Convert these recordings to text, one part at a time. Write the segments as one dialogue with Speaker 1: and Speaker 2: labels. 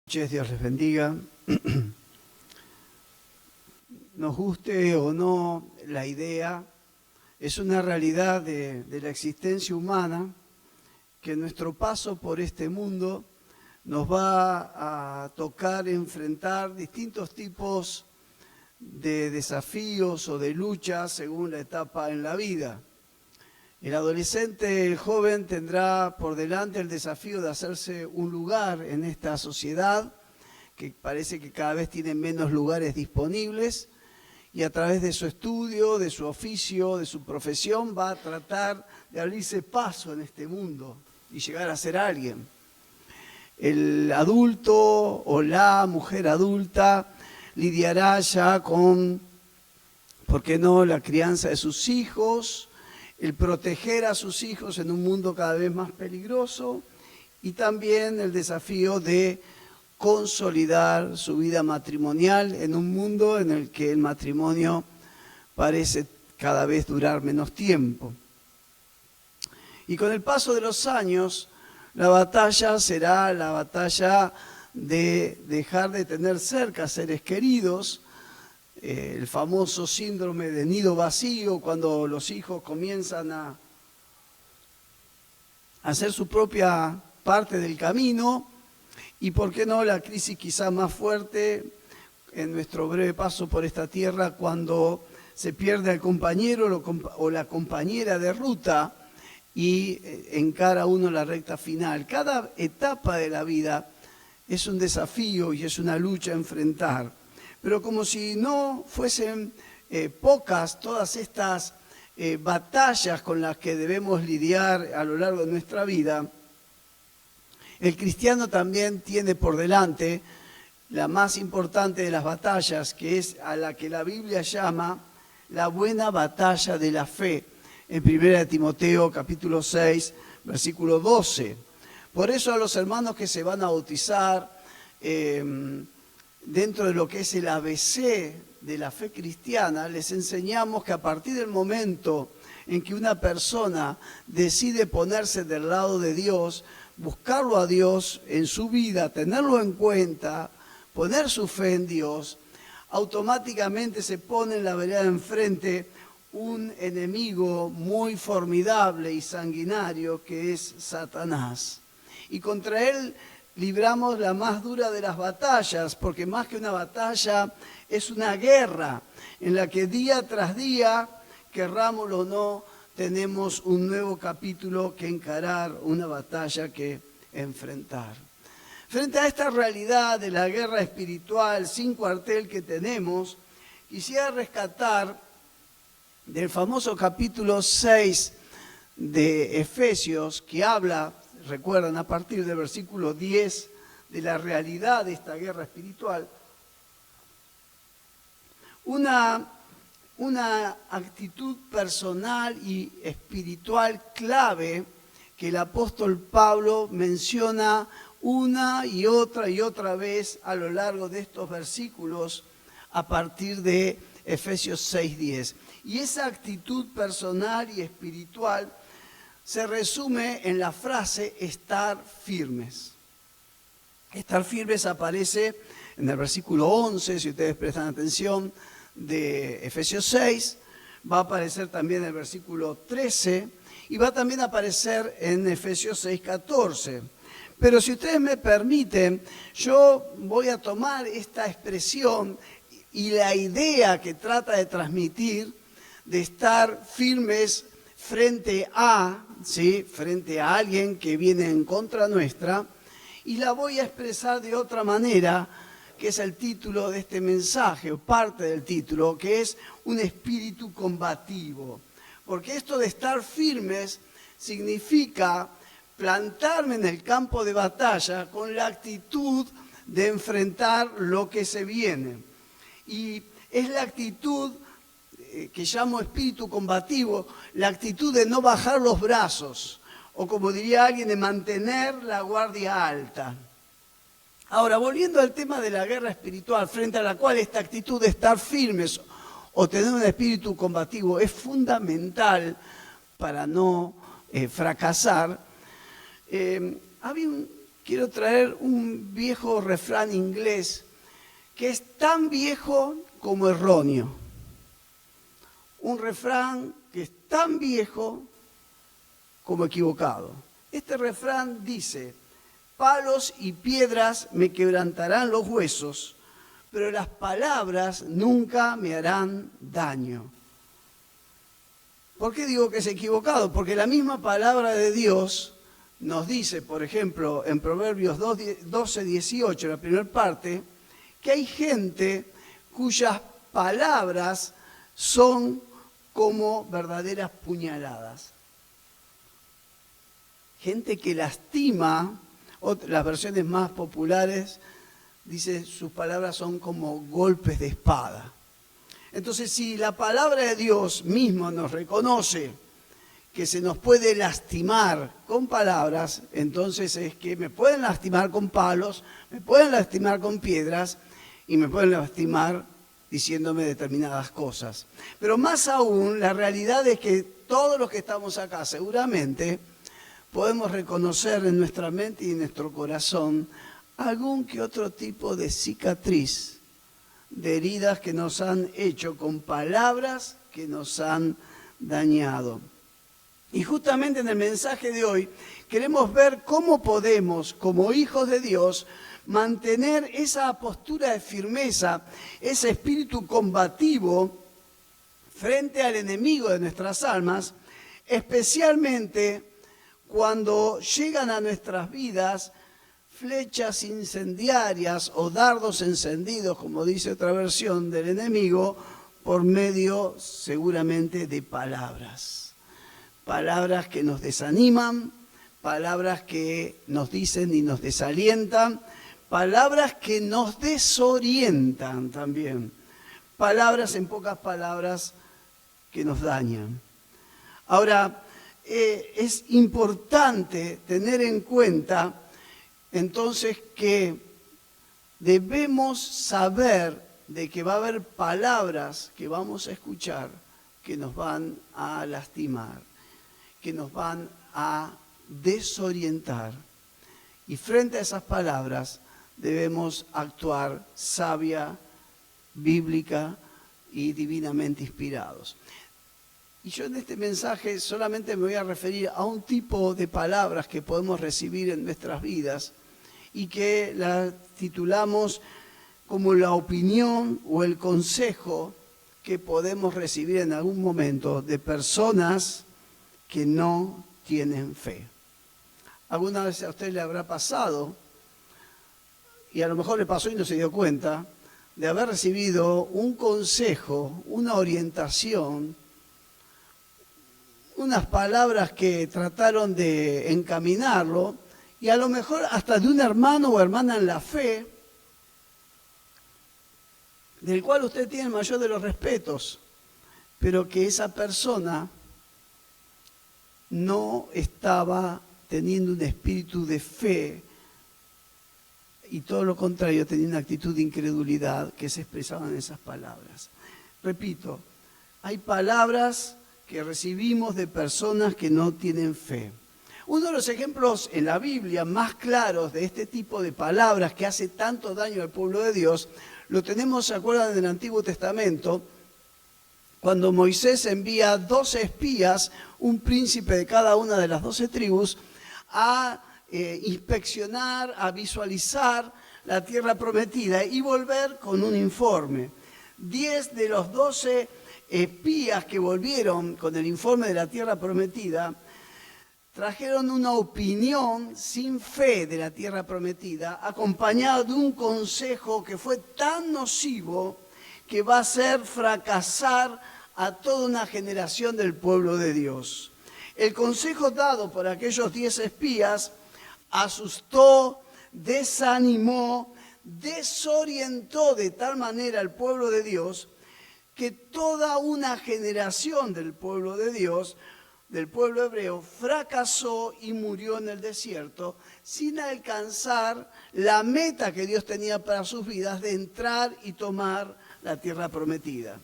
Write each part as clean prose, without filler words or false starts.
Speaker 1: Noches, Dios les bendiga. Nos guste o no la idea, es una realidad de la existencia humana que nuestro paso por este mundo nos va a tocar enfrentar distintos tipos de desafíos o de luchas según la etapa en la vida. El adolescente, el joven, tendrá por delante el desafío de hacerse un lugar en esta sociedad, que parece que cada vez tiene menos lugares disponibles, y a través de su estudio, de su oficio, de su profesión, va a tratar de abrirse paso en este mundo y llegar a ser alguien. El adulto o la mujer adulta lidiará ya con, ¿por qué no?, la crianza de sus hijos, el proteger a sus hijos en un mundo cada vez más peligroso y también el desafío de consolidar su vida matrimonial en un mundo en el que el matrimonio parece cada vez durar menos tiempo. Y con el paso de los años, la batalla será la batalla de dejar de tener cerca seres queridos, el famoso síndrome de nido vacío, cuando los hijos comienzan a hacer su propia parte del camino, y por qué no la crisis quizá más fuerte en nuestro breve paso por esta tierra, cuando se pierde al compañero o la compañera de ruta y encara uno la recta final. Cada etapa de la vida es un desafío y es una lucha a enfrentar. Pero como si no fuesen pocas todas estas batallas con las que debemos lidiar a lo largo de nuestra vida, el cristiano también tiene por delante la más importante de las batallas, que es a la que la Biblia llama la buena batalla de la fe, en 1 Timoteo capítulo 6, versículo 12. Por eso a los hermanos que se van a bautizar, dentro de lo que es el ABC de la fe cristiana, les enseñamos que a partir del momento en que una persona decide ponerse del lado de Dios, buscarlo a Dios en su vida, tenerlo en cuenta, poner su fe en Dios, automáticamente se pone en la vereda enfrente un enemigo muy formidable y sanguinario que es Satanás. Y contra él libramos la más dura de las batallas, porque más que una batalla es una guerra en la que día tras día, querrámoslo o no, tenemos un nuevo capítulo que encarar, una batalla que enfrentar. Frente a esta realidad de la guerra espiritual sin cuartel que tenemos, quisiera rescatar del famoso capítulo 6 de Efesios, que habla, recuerdan, a partir del versículo 10, de la realidad de esta guerra espiritual, una actitud personal y espiritual clave que el apóstol Pablo menciona una y otra vez a lo largo de estos versículos a partir de Efesios 6:10. Y esa actitud personal y espiritual se resume en la frase estar firmes. Estar firmes aparece en el versículo 11, si ustedes prestan atención, de Efesios 6, va a aparecer también en el versículo 13 y va también a aparecer en Efesios 6:14. Pero si ustedes me permiten, yo voy a tomar esta expresión y la idea que trata de transmitir de estar firmes frente a, ¿sí?, frente a alguien que viene en contra nuestra, y la voy a expresar de otra manera, que es el título de este mensaje, o parte del título, que es un espíritu combativo. Porque esto de estar firmes significa plantarme en el campo de batalla con la actitud de enfrentar lo que se viene. Y es la actitud que llamo espíritu combativo, la actitud de no bajar los brazos, o como diría alguien, de mantener la guardia alta. Ahora, volviendo al tema de la guerra espiritual, frente a la cual esta actitud de estar firmes o tener un espíritu combativo es fundamental para no fracasar, había quiero traer un viejo refrán inglés que es tan viejo como erróneo. Un refrán que es tan viejo como equivocado. Este refrán dice: palos y piedras me quebrantarán los huesos, pero las palabras nunca me harán daño. ¿Por qué digo que es equivocado? Porque la misma palabra de Dios nos dice, por ejemplo, en Proverbios 12, 18, la primera parte, que hay gente cuyas palabras son como verdaderas puñaladas. Gente que lastima, las versiones más populares, dice, sus palabras son como golpes de espada. Entonces, si la palabra de Dios mismo nos reconoce que se nos puede lastimar con palabras, entonces es que me pueden lastimar con palos, me pueden lastimar con piedras y me pueden lastimar diciéndome determinadas cosas. Pero más aún, la realidad es que todos los que estamos acá seguramente podemos reconocer en nuestra mente y en nuestro corazón algún que otro tipo de cicatriz, de heridas que nos han hecho con palabras que nos han dañado. Y justamente en el mensaje de hoy queremos ver cómo podemos, como hijos de Dios, mantener esa postura de firmeza, ese espíritu combativo frente al enemigo de nuestras almas, especialmente cuando llegan a nuestras vidas flechas incendiarias o dardos encendidos, como dice otra versión del enemigo, por medio seguramente de palabras. Palabras que nos desaniman, palabras que nos dicen y nos desalientan, palabras que nos desorientan también, palabras, en pocas palabras, que nos dañan. Ahora, es importante tener en cuenta entonces que debemos saber de que va a haber palabras que vamos a escuchar que nos van a lastimar, que nos van a desorientar. Y frente a esas palabras debemos actuar sabia, bíblica y divinamente inspirados. Y yo en este mensaje solamente me voy a referir a un tipo de palabras que podemos recibir en nuestras vidas y que las titulamos como la opinión o el consejo que podemos recibir en algún momento de personas que no tienen fe. Alguna vez a usted le habrá pasado, y a lo mejor le pasó y no se dio cuenta, de haber recibido un consejo, una orientación, unas palabras que trataron de encaminarlo, y a lo mejor hasta de un hermano o hermana en la fe, del cual usted tiene el mayor de los respetos, pero que esa persona no estaba teniendo un espíritu de fe y todo lo contrario, tenía una actitud de incredulidad que se expresaba en esas palabras. Repito, hay palabras que recibimos de personas que no tienen fe. Uno de los ejemplos en la Biblia más claros de este tipo de palabras que hace tanto daño al pueblo de Dios, lo tenemos, ¿se acuerdan del Antiguo Testamento? Cuando Moisés envía 12 espías, un príncipe de cada una de las 12 tribus, a inspeccionar, a visualizar la tierra prometida y volver con un informe. 10 de los 12 espías que volvieron con el informe de la tierra prometida trajeron una opinión sin fe de la tierra prometida, acompañada de un consejo que fue tan nocivo que va a hacer fracasar a toda una generación del pueblo de Dios. El consejo dado por aquellos 10 espías asustó, desanimó, desorientó de tal manera al pueblo de Dios que toda una generación del pueblo de Dios, del pueblo hebreo, fracasó y murió en el desierto sin alcanzar la meta que Dios tenía para sus vidas de entrar y tomar la tierra prometida.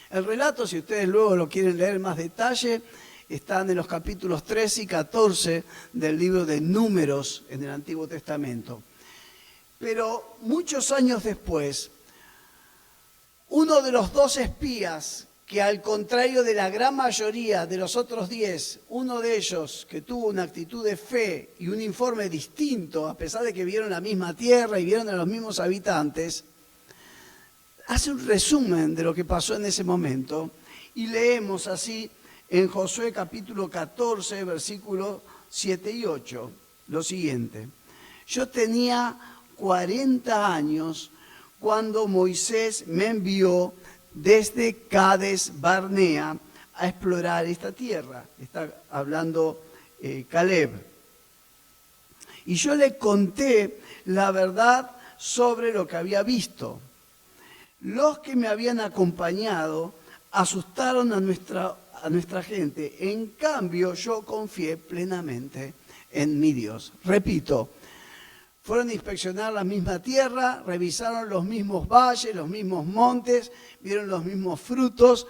Speaker 1: El relato, si ustedes luego lo quieren leer en más detalle, están en los capítulos 13 y 14 del libro de Números en el Antiguo Testamento. Pero muchos años después, uno de los 2 espías, que al contrario de la gran mayoría de los otros 10, uno de ellos que tuvo una actitud de fe y un informe distinto, a pesar de que vieron la misma tierra y vieron a los mismos habitantes, hace un resumen de lo que pasó en ese momento y leemos así en Josué capítulo 14, versículos 7 y 8, lo siguiente. Yo tenía 40 años cuando Moisés me envió desde Cades Barnea a explorar esta tierra. Está hablando Caleb. Y yo le conté la verdad sobre lo que había visto. Los que me habían acompañado asustaron a nuestra gente. En cambio, yo confié plenamente en mi Dios. Repito, fueron a inspeccionar la misma tierra, revisaron los mismos valles, los mismos montes, vieron los mismos frutos,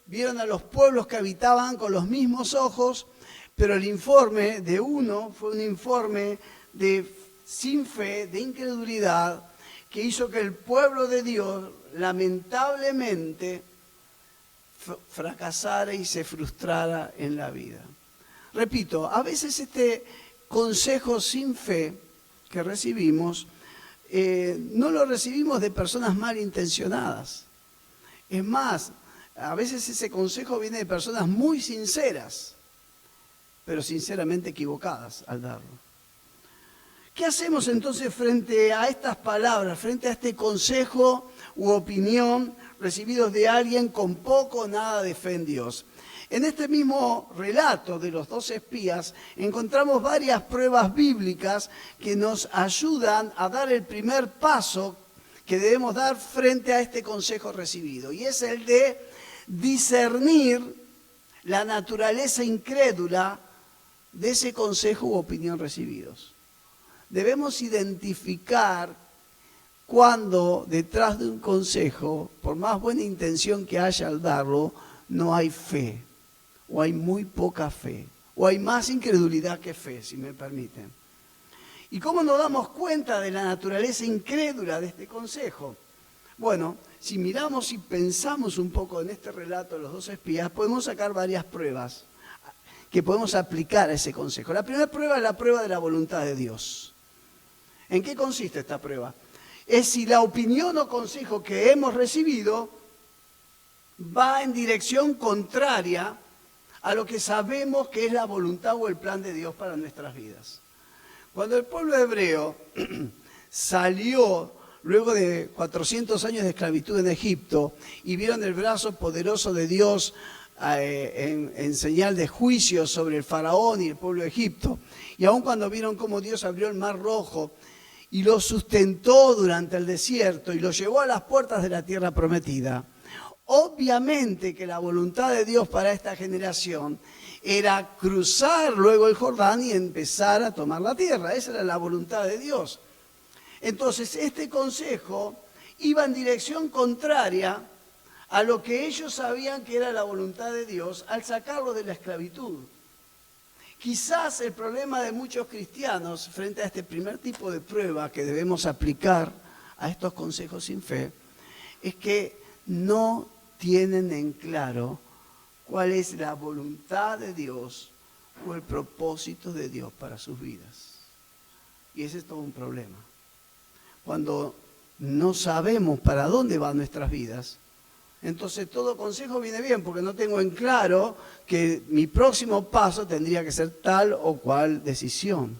Speaker 1: vieron a los pueblos que habitaban con los mismos ojos, pero el informe de uno fue un informe sin fe, de incredulidad, que hizo que el pueblo de Dios lamentablemente fracasara y se frustrara en la vida. Repito, a veces este consejo sin fe que recibimos, no lo recibimos de personas malintencionadas. Es más, a veces ese consejo viene de personas muy sinceras, pero sinceramente equivocadas al darlo. ¿Qué hacemos entonces frente a estas palabras, frente a este consejo u opinión recibidos de alguien con poco o nada de fe en Dios? En este mismo relato de los 2 espías encontramos varias pruebas bíblicas que nos ayudan a dar el primer paso que debemos dar frente a este consejo recibido. Y es el de discernir la naturaleza incrédula de ese consejo u opinión recibidos. Debemos identificar cuando detrás de un consejo, por más buena intención que haya al darlo, no hay fe. O hay muy poca fe, o hay más incredulidad que fe, si me permiten. ¿Y cómo nos damos cuenta de la naturaleza incrédula de este consejo? Bueno, si miramos y pensamos un poco en este relato de los 2 espías, podemos sacar varias pruebas que podemos aplicar a ese consejo. La primera prueba es la prueba de la voluntad de Dios. ¿En qué consiste esta prueba? Es si la opinión o consejo que hemos recibido va en dirección contraria a lo que sabemos que es la voluntad o el plan de Dios para nuestras vidas. Cuando el pueblo hebreo salió luego de 400 años de esclavitud en Egipto y vieron el brazo poderoso de Dios en señal de juicio sobre el faraón y el pueblo de Egipto, y aun cuando vieron cómo Dios abrió el mar rojo y los sustentó durante el desierto y los llevó a las puertas de la tierra prometida, obviamente que la voluntad de Dios para esta generación era cruzar luego el Jordán y empezar a tomar la tierra. Esa era la voluntad de Dios. Entonces, este consejo iba en dirección contraria a lo que ellos sabían que era la voluntad de Dios al sacarlo de la esclavitud. Quizás el problema de muchos cristianos frente a este primer tipo de prueba que debemos aplicar a estos consejos sin fe es que no tienen en claro cuál es la voluntad de Dios o el propósito de Dios para sus vidas. Y ese es todo un problema. Cuando no sabemos para dónde van nuestras vidas, entonces todo consejo viene bien, porque no tengo en claro que mi próximo paso tendría que ser tal o cual decisión.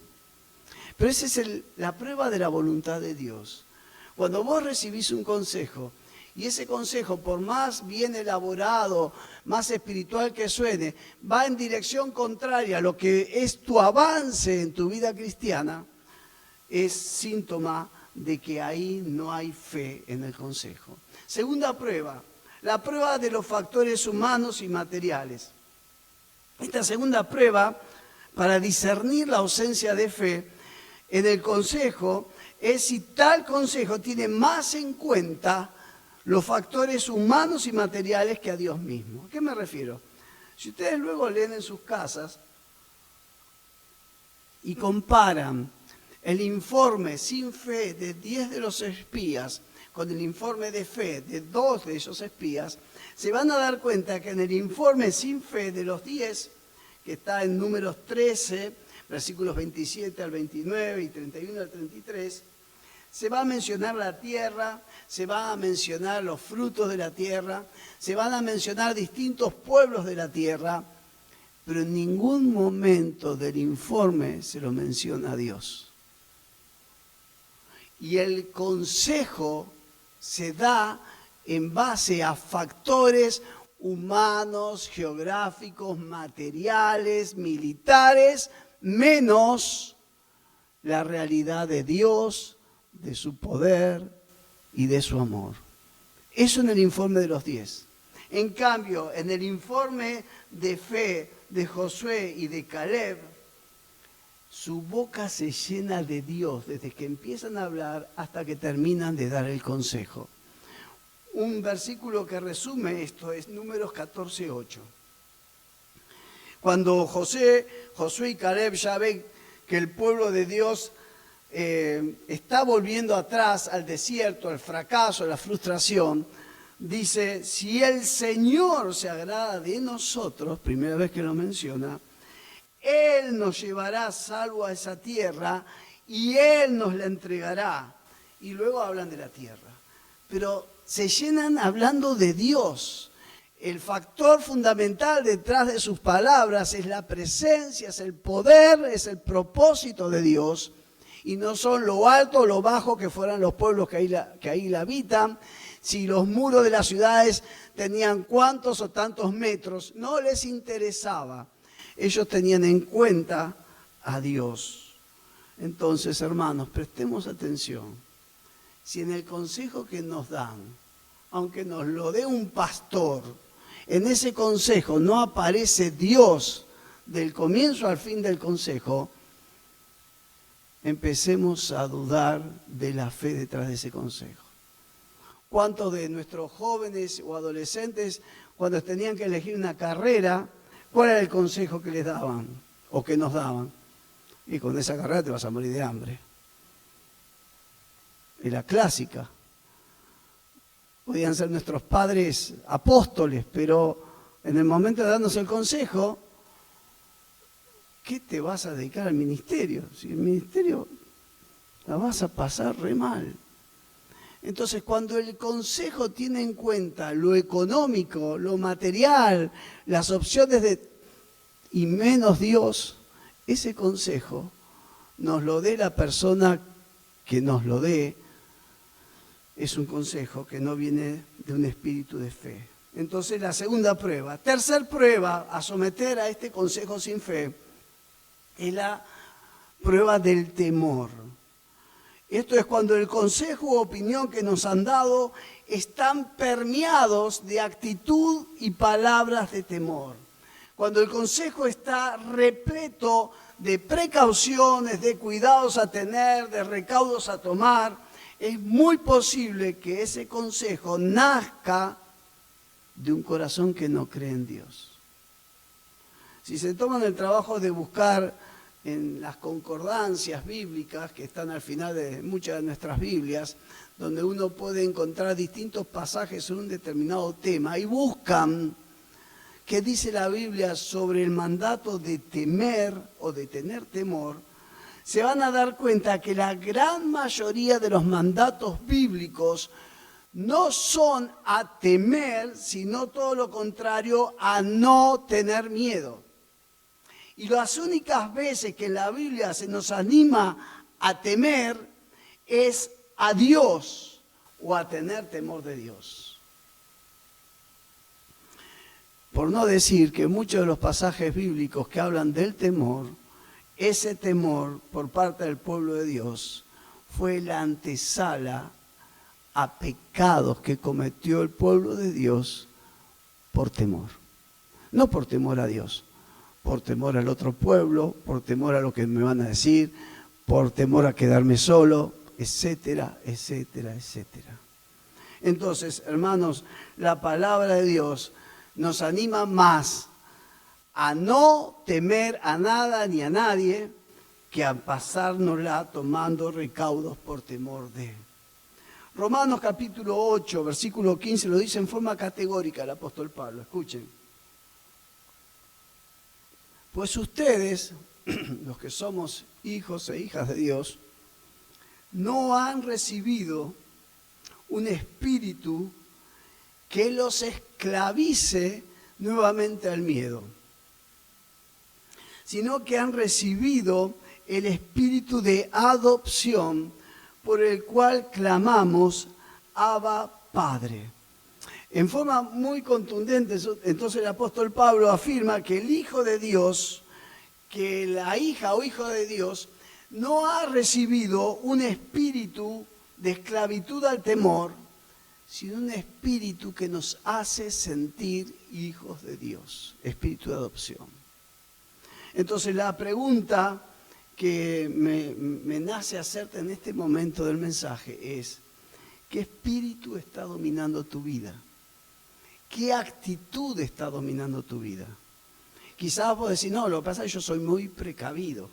Speaker 1: Pero esa es la prueba de la voluntad de Dios. Cuando vos recibís un consejo, y ese consejo, por más bien elaborado, más espiritual que suene, va en dirección contraria a lo que es tu avance en tu vida cristiana, es síntoma de que ahí no hay fe en el consejo. Segunda prueba, la prueba de los factores humanos y materiales. Esta segunda prueba, para discernir la ausencia de fe en el consejo, es si tal consejo tiene más en cuenta los factores humanos y materiales que a Dios mismo. ¿A qué me refiero? Si ustedes luego leen en sus casas y comparan el informe sin fe de 10 de los espías con el informe de fe de 2 de esos espías, se van a dar cuenta que en el informe sin fe de los 10, que está en Números 13, versículos 27 al 29 y 31 al 33, se va a mencionar la tierra, se van a mencionar los frutos de la tierra, se van a mencionar distintos pueblos de la tierra, pero en ningún momento del informe se lo menciona a Dios. Y el consejo se da en base a factores humanos, geográficos, materiales, militares, menos la realidad de Dios, de su poder y de su amor. Eso en el informe de los 10. En cambio, en el informe de fe de Josué y de Caleb, su boca se llena de Dios desde que empiezan a hablar hasta que terminan de dar el consejo. Un versículo que resume esto es Números 14:8. Cuando Josué y Caleb ya ven que el pueblo de Dios está volviendo atrás al desierto, al fracaso, a la frustración, dice, si el Señor se agrada de nosotros, primera vez que lo menciona, Él nos llevará salvo a esa tierra y Él nos la entregará. Y luego hablan de la tierra. Pero se llenan hablando de Dios. El factor fundamental detrás de sus palabras es la presencia, es el poder, es el propósito de Dios. Y no son lo alto o lo bajo que fueran los pueblos que ahí la habitan, si los muros de las ciudades tenían cuántos o tantos metros, no les interesaba. Ellos tenían en cuenta a Dios. Entonces, hermanos, prestemos atención. Si en el consejo que nos dan, aunque nos lo dé un pastor, en ese consejo no aparece Dios del comienzo al fin del consejo, empecemos a dudar de la fe detrás de ese consejo. ¿Cuántos de nuestros jóvenes o adolescentes, cuando tenían que elegir una carrera, cuál era el consejo que les daban o que nos daban? Y con esa carrera te vas a morir de hambre. Era clásica. Podían ser nuestros padres apóstoles, pero en el momento de darnos el consejo, ¿qué te vas a dedicar al ministerio? Si el ministerio la vas a pasar re mal. Entonces, cuando el consejo tiene en cuenta lo económico, lo material, las opciones y menos Dios, ese consejo nos lo dé la persona que nos lo dé, es un consejo que no viene de un espíritu de fe. Entonces, la segunda prueba. Tercer prueba a someter a este consejo sin fe es la prueba del temor. Esto es cuando el consejo u opinión que nos han dado están permeados de actitud y palabras de temor. Cuando el consejo está repleto de precauciones, de cuidados a tener, de recaudos a tomar, es muy posible que ese consejo nazca de un corazón que no cree en Dios. Si se toman el trabajo de buscar en las concordancias bíblicas que están al final de muchas de nuestras Biblias, donde uno puede encontrar distintos pasajes sobre un determinado tema, y buscan qué dice la Biblia sobre el mandato de temer o de tener temor, se van a dar cuenta que la gran mayoría de los mandatos bíblicos no son a temer, sino todo lo contrario, a no tener miedo. Y las únicas veces que en la Biblia se nos anima a temer es a Dios o a tener temor de Dios. Por no decir que muchos de los pasajes bíblicos que hablan del temor, ese temor por parte del pueblo de Dios fue la antesala a pecados que cometió el pueblo de Dios por temor. No por temor a Dios, por temor al otro pueblo, por temor a lo que me van a decir, por temor a quedarme solo, etcétera, etcétera, etcétera. Entonces, hermanos, la palabra de Dios nos anima más a no temer a nada ni a nadie, que a pasárnosla tomando recaudos por temor de. Romanos capítulo 8, versículo 15, lo dice en forma categórica el apóstol Pablo. Escuchen. Pues ustedes, los que somos hijos e hijas de Dios, no han recibido un espíritu que los esclavice nuevamente al miedo, sino que han recibido el espíritu de adopción por el cual clamamos, Abba, Padre. En forma muy contundente, entonces el apóstol Pablo afirma que el Hijo de Dios, que la hija o hijo de Dios, no ha recibido un espíritu de esclavitud al temor, sino un espíritu que nos hace sentir hijos de Dios, espíritu de adopción. Entonces la pregunta que me nace hacerte en este momento del mensaje es, ¿qué espíritu está dominando tu vida? ¿Qué actitud está dominando tu vida? Quizás vos decís, no, lo que pasa es que yo soy muy precavido.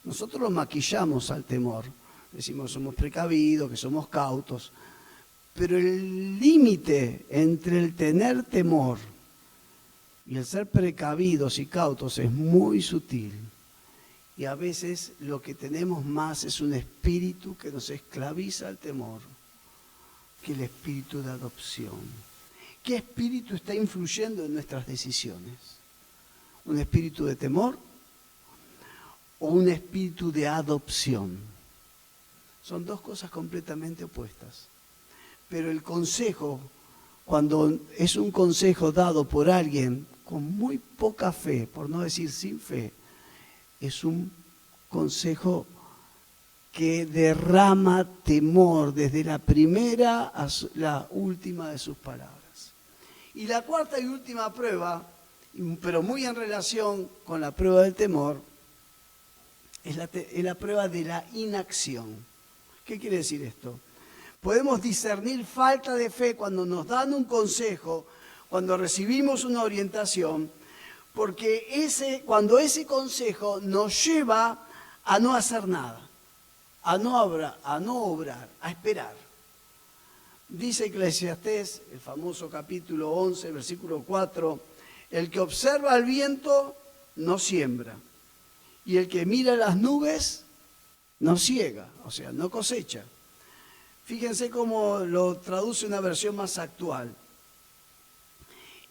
Speaker 1: Nosotros lo maquillamos al temor. Decimos, somos precavidos, que somos cautos. Pero el límite entre el tener temor y el ser precavidos y cautos es muy sutil. Y a veces lo que tenemos más es un espíritu que nos esclaviza al temor, que el espíritu de adopción. ¿Qué espíritu está influyendo en nuestras decisiones? ¿Un espíritu de temor o un espíritu de adopción? Son dos cosas completamente opuestas. Pero el consejo, cuando es un consejo dado por alguien con muy poca fe, por no decir sin fe, es un consejo que derrama temor desde la primera a la última de sus palabras. Y la cuarta y última prueba, pero muy en relación con la prueba del temor, es la prueba de la inacción. ¿Qué quiere decir esto? Podemos discernir falta de fe cuando nos dan un consejo, cuando recibimos una orientación, porque cuando ese consejo nos lleva a no hacer nada, a no obrar, a esperar. Dice Eclesiastés, el famoso capítulo 11, versículo 4, el que observa el viento no siembra, y el que mira las nubes no siega, o sea, no cosecha. Fíjense cómo lo traduce una versión más actual.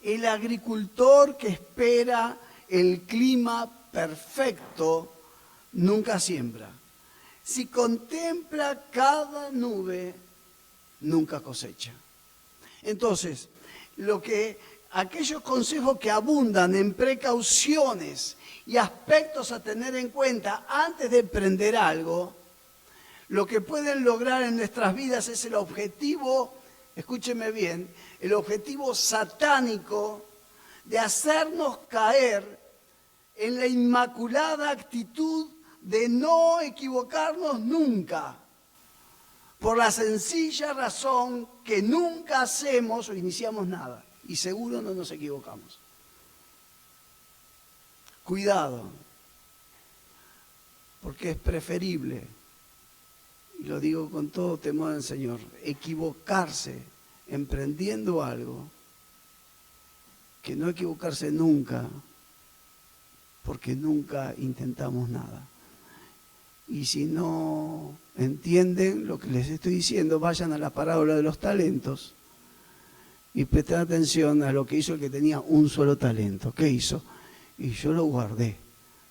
Speaker 1: El agricultor que espera el clima perfecto nunca siembra. Si contempla cada nube, nunca cosecha. Entonces, aquellos consejos que abundan en precauciones y aspectos a tener en cuenta antes de emprender algo, lo que pueden lograr en nuestras vidas es el objetivo, escúcheme bien, el objetivo satánico de hacernos caer en la inmaculada actitud de no equivocarnos nunca, por la sencilla razón que nunca hacemos o iniciamos nada y seguro no nos equivocamos. Cuidado, porque es preferible, y lo digo con todo temor del Señor, equivocarse emprendiendo algo que no equivocarse nunca, porque nunca intentamos nada. Y si no entienden lo que les estoy diciendo, vayan a la parábola de los talentos y presten atención a lo que hizo el que tenía un solo talento. ¿Qué hizo? Y yo lo guardé.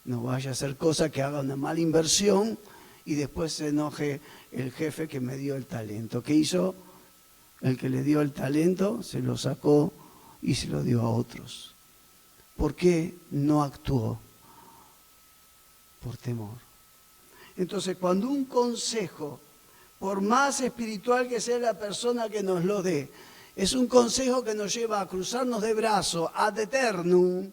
Speaker 1: No vaya a hacer cosa que haga una mala inversión y después se enoje el jefe que me dio el talento. ¿Qué hizo? El que le dio el talento se lo sacó y se lo dio a otros. ¿Por qué no actuó? Por temor. Entonces, cuando un consejo, por más espiritual que sea la persona que nos lo dé, es un consejo que nos lleva a cruzarnos de brazos ad eternum,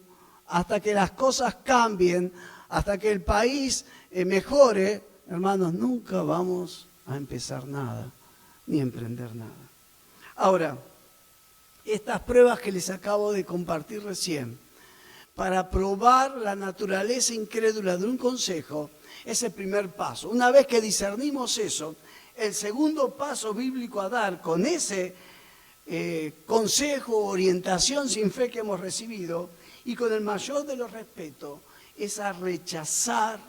Speaker 1: hasta que las cosas cambien, hasta que el país mejore, hermanos, nunca vamos a empezar nada, ni a emprender nada. Ahora, estas pruebas que les acabo de compartir recién, para probar la naturaleza incrédula de un consejo es el primer paso. Una vez que discernimos eso, el segundo paso bíblico a dar con ese consejo, orientación sin fe que hemos recibido y con el mayor de los respetos, es a rechazar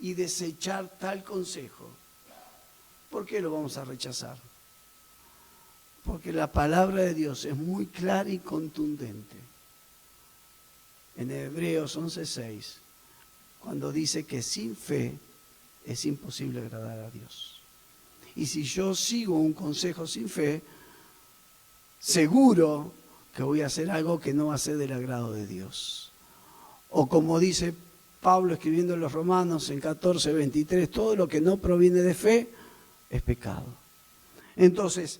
Speaker 1: y desechar tal consejo. ¿Por qué lo vamos a rechazar? Porque la palabra de Dios es muy clara y contundente. En Hebreos 11:6, cuando dice que sin fe es imposible agradar a Dios. Y si yo sigo un consejo sin fe, seguro que voy a hacer algo que no va a ser del agrado de Dios. O como dice Pablo escribiendo en los Romanos en 14:23, todo lo que no proviene de fe es pecado. Entonces,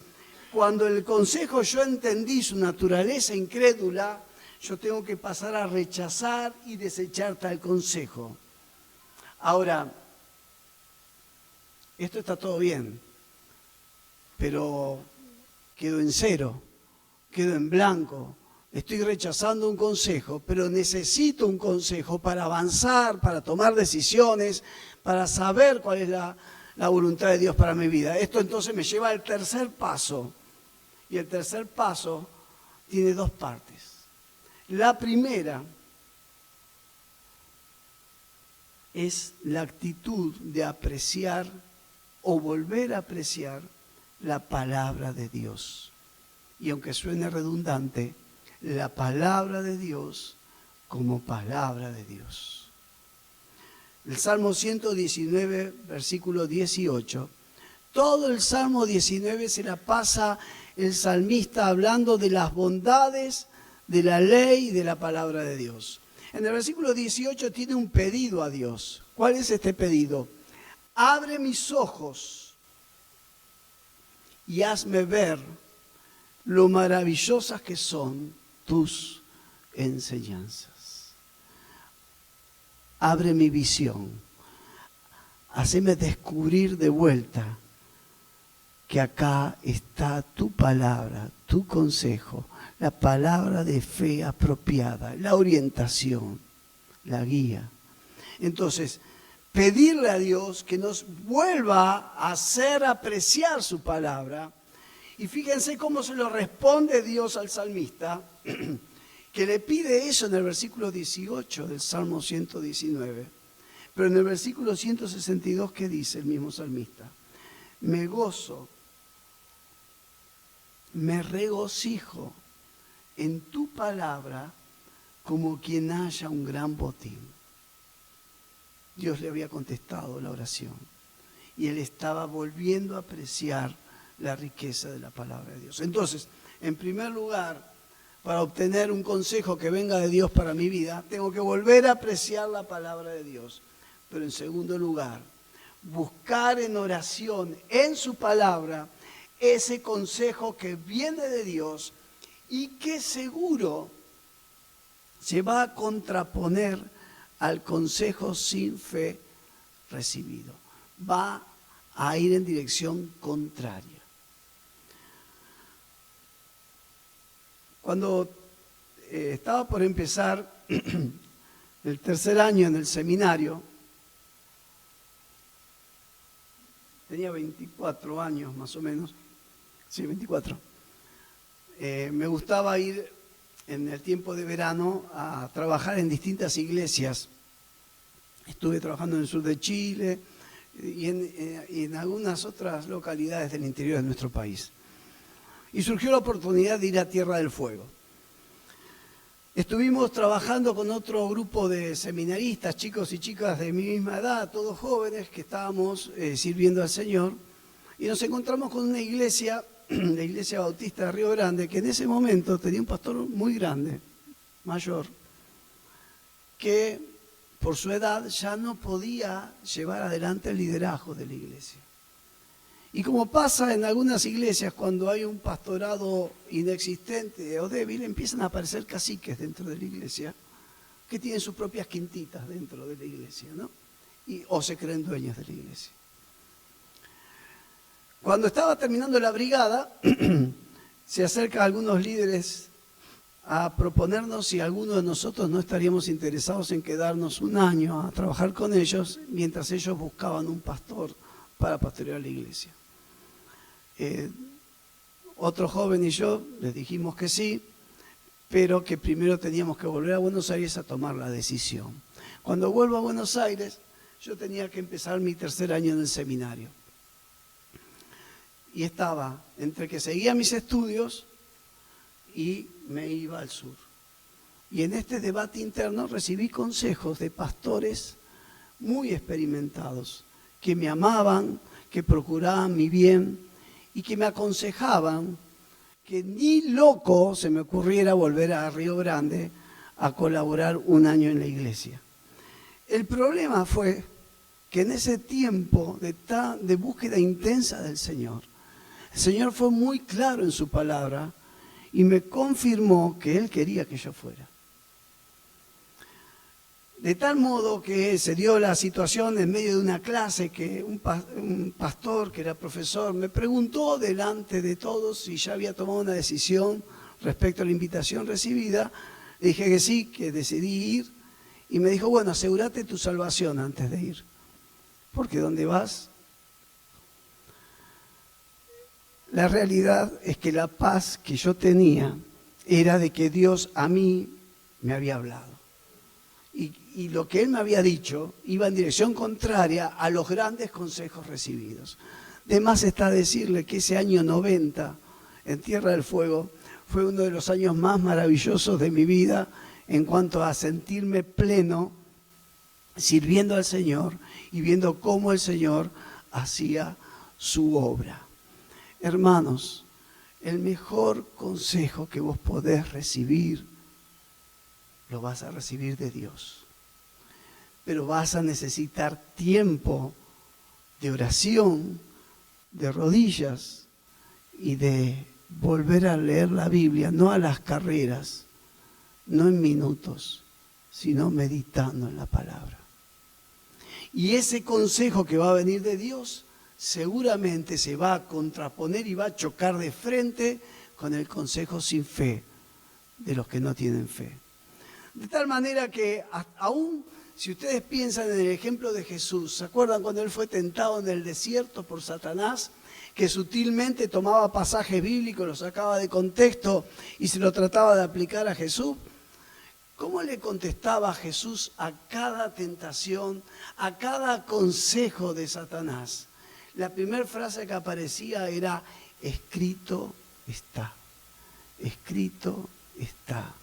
Speaker 1: cuando el consejo yo entendí su naturaleza incrédula, yo tengo que pasar a rechazar y desechar tal consejo. Ahora, esto está todo bien, pero quedo en cero, quedo en blanco. Estoy rechazando un consejo, pero necesito un consejo para avanzar, para tomar decisiones, para saber cuál es la voluntad de Dios para mi vida. Esto entonces me lleva al tercer paso. Y el tercer paso tiene dos partes. La primera es la actitud de apreciar o volver a apreciar la palabra de Dios. Y aunque suene redundante, la palabra de Dios como palabra de Dios. El Salmo 119, versículo 18. Todo el Salmo 19 se la pasa el salmista hablando de las bondades de la ley y de la palabra de Dios. En el versículo 18 tiene un pedido a Dios. ¿Cuál es este pedido? Abre mis ojos y hazme ver lo maravillosas que son tus enseñanzas. Abre mi visión. Haceme descubrir de vuelta que acá está tu palabra, tu consejo, la palabra de fe apropiada, la orientación, la guía. Entonces, pedirle a Dios que nos vuelva a hacer apreciar su palabra. Y fíjense cómo se lo responde Dios al salmista, que le pide eso en el versículo 18 del Salmo 119. Pero en el versículo 162, ¿qué dice el mismo salmista? Me gozo, me regocijo en tu palabra como quien haya un gran botín. Dios le había contestado la oración y él estaba volviendo a apreciar la riqueza de la palabra de Dios. Entonces, en primer lugar, para obtener un consejo que venga de Dios para mi vida, tengo que volver a apreciar la palabra de Dios. Pero en segundo lugar, buscar en oración, en su palabra, ese consejo que viene de Dios y que seguro se va a contraponer al consejo sin fe recibido. Va a ir en dirección contraria. Cuando estaba por empezar el tercer año en el seminario, tenía 24 años más o menos, sí, 24. Me gustaba ir en el tiempo de verano a trabajar en distintas iglesias. Estuve trabajando en el sur de Chile y en algunas otras localidades del interior de nuestro país. Y surgió la oportunidad de ir a Tierra del Fuego. Estuvimos trabajando con otro grupo de seminaristas, chicos y chicas de mi misma edad, todos jóvenes que estábamos sirviendo al Señor, y nos encontramos con una iglesia, la Iglesia Bautista de Río Grande, que en ese momento tenía un pastor muy grande, mayor, que por su edad ya no podía llevar adelante el liderazgo de la iglesia. Y como pasa en algunas iglesias, cuando hay un pastorado inexistente o débil, empiezan a aparecer caciques dentro de la iglesia que tienen sus propias quintitas dentro de la iglesia, ¿no? O se creen dueños de la iglesia. Cuando estaba terminando la brigada, se acercan algunos líderes a proponernos si alguno de nosotros no estaríamos interesados en quedarnos un año a trabajar con ellos mientras ellos buscaban un pastor para pastorear la iglesia. Otro joven y yo les dijimos que sí, pero que primero teníamos que volver a Buenos Aires a tomar la decisión. Cuando vuelvo a Buenos Aires, yo tenía que empezar mi tercer año en el seminario. Y estaba entre que seguía mis estudios y me iba al sur. Y en este debate interno recibí consejos de pastores muy experimentados, que me amaban, que procuraban mi bien y que me aconsejaban que ni loco se me ocurriera volver a Río Grande a colaborar un año en la iglesia. El problema fue que en ese tiempo de búsqueda intensa del Señor, el Señor fue muy claro en su palabra y me confirmó que Él quería que yo fuera. De tal modo que se dio la situación en medio de una clase que un pastor que era profesor me preguntó delante de todos si ya había tomado una decisión respecto a la invitación recibida. Le dije que sí, que decidí ir y me dijo, bueno, asegúrate tu salvación antes de ir, porque ¿dónde vas? La realidad es que la paz que yo tenía era de que Dios a mí me había hablado. Y lo que Él me había dicho iba en dirección contraria a los grandes consejos recibidos. De más está decirle que ese año 90 en Tierra del Fuego fue uno de los años más maravillosos de mi vida en cuanto a sentirme pleno sirviendo al Señor y viendo cómo el Señor hacía su obra. Hermanos, el mejor consejo que vos podés recibir, lo vas a recibir de Dios. Pero vas a necesitar tiempo de oración, de rodillas y de volver a leer la Biblia, no a las carreras, no en minutos, sino meditando en la palabra. Y ese consejo que va a venir de Dios seguramente se va a contraponer y va a chocar de frente con el consejo sin fe de los que no tienen fe. De tal manera que aún si ustedes piensan en el ejemplo de Jesús, ¿se acuerdan cuando Él fue tentado en el desierto por Satanás? Que sutilmente tomaba pasajes bíblicos, los sacaba de contexto y se lo trataba de aplicar a Jesús. ¿Cómo le contestaba Jesús a cada tentación, a cada consejo de Satanás? La primera frase que aparecía era, escrito está, escrito está.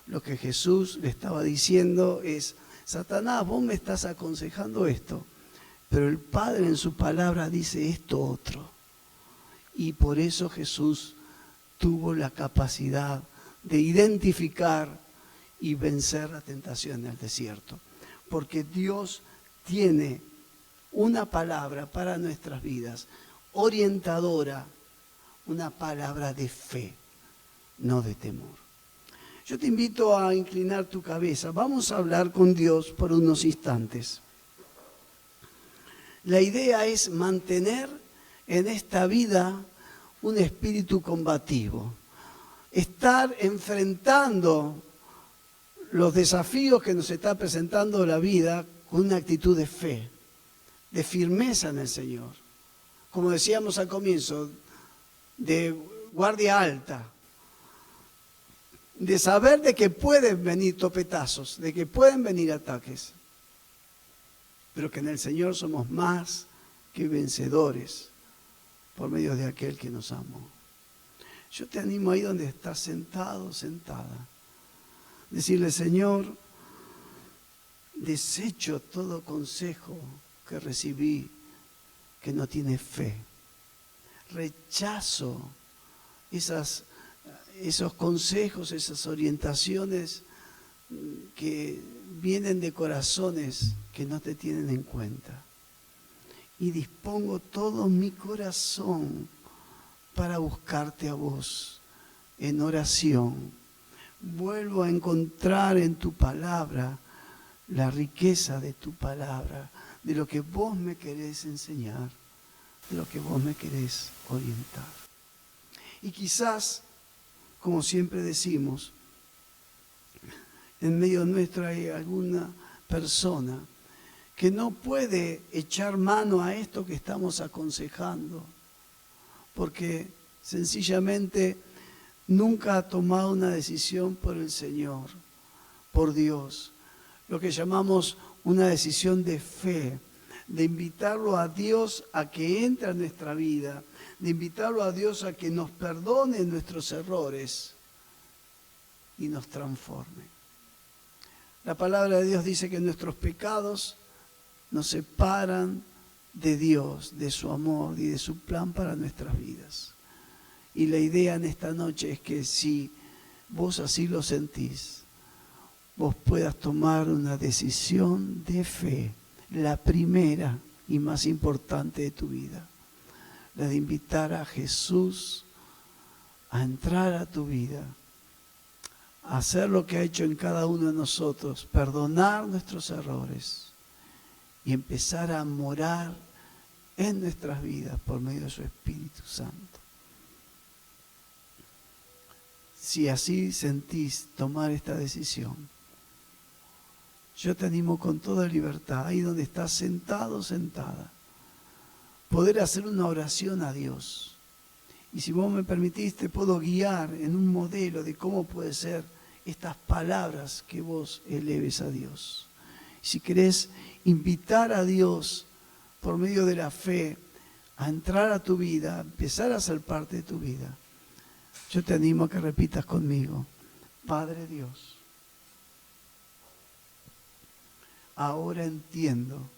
Speaker 1: Lo que Jesús le estaba diciendo es, Satanás, vos me estás aconsejando esto, pero el Padre en su palabra dice esto otro. Y por eso Jesús tuvo la capacidad de identificar y vencer la tentación en el desierto. Porque Dios tiene una palabra para nuestras vidas, orientadora, una palabra de fe, no de temor. Yo te invito a inclinar tu cabeza. Vamos a hablar con Dios por unos instantes. La idea es mantener en esta vida un espíritu combativo. Estar enfrentando los desafíos que nos está presentando la vida con una actitud de fe, de firmeza en el Señor. Como decíamos al comienzo, de guardia alta. De saber de que pueden venir topetazos, de que pueden venir ataques, pero que en el Señor somos más que vencedores por medio de aquel que nos amó. Yo te animo ahí donde estás sentado, sentada, decirle, Señor, desecho todo consejo que recibí que no tiene fe. Rechazo esos consejos, esas orientaciones que vienen de corazones que no te tienen en cuenta. Y dispongo todo mi corazón para buscarte a vos en oración. Vuelvo a encontrar en tu palabra la riqueza de tu palabra, de lo que vos me querés enseñar, de lo que vos me querés orientar. Y quizás, como siempre decimos, en medio nuestro hay alguna persona que no puede echar mano a esto que estamos aconsejando, porque sencillamente nunca ha tomado una decisión por el Señor, por Dios, lo que llamamos una decisión de fe, de invitarlo a Dios a que entre en nuestra vida, de invitarlo a Dios a que nos perdone nuestros errores y nos transforme. La palabra de Dios dice que nuestros pecados nos separan de Dios, de su amor y de su plan para nuestras vidas. Y la idea en esta noche es que si vos así lo sentís, vos puedas tomar una decisión de fe, la primera y más importante de tu vida, la de invitar a Jesús a entrar a tu vida, a hacer lo que ha hecho en cada uno de nosotros, perdonar nuestros errores y empezar a morar en nuestras vidas por medio de su Espíritu Santo. Si así sentís tomar esta decisión, yo te animo con toda libertad, ahí donde estás sentado, sentada, poder hacer una oración a Dios. Y si vos me permitís, te puedo guiar en un modelo de cómo puede ser estas palabras que vos eleves a Dios. Si querés invitar a Dios por medio de la fe a entrar a tu vida, a empezar a ser parte de tu vida, yo te animo a que repitas conmigo: Padre Dios, ahora entiendo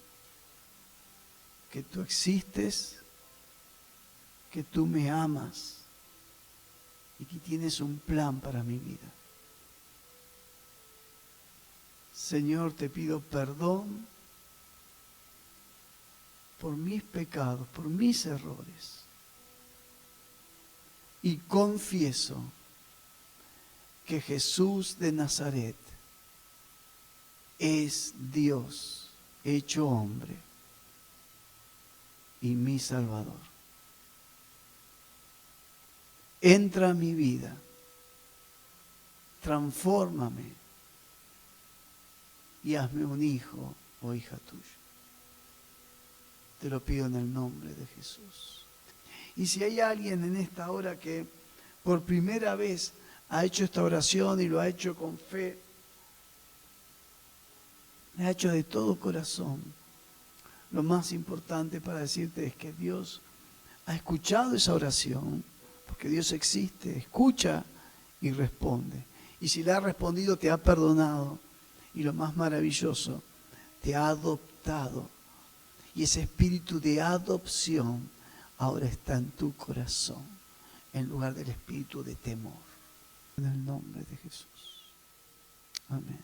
Speaker 1: que tú existes, que tú me amas y que tienes un plan para mi vida. Señor, te pido perdón por mis pecados, por mis errores. Y confieso que Jesús de Nazaret es Dios hecho hombre y mi Salvador. Entra a mi vida, transfórmame y hazme un hijo o hija tuya. Te lo pido en el nombre de Jesús. Y si hay alguien en esta hora que por primera vez ha hecho esta oración y lo ha hecho con fe, lo ha hecho de todo corazón, lo más importante para decirte es que Dios ha escuchado esa oración, porque Dios existe, escucha y responde. Y si le ha respondido, te ha perdonado. Y lo más maravilloso, te ha adoptado. Y ese espíritu de adopción ahora está en tu corazón, en lugar del espíritu de temor. En el nombre de Jesús. Amén.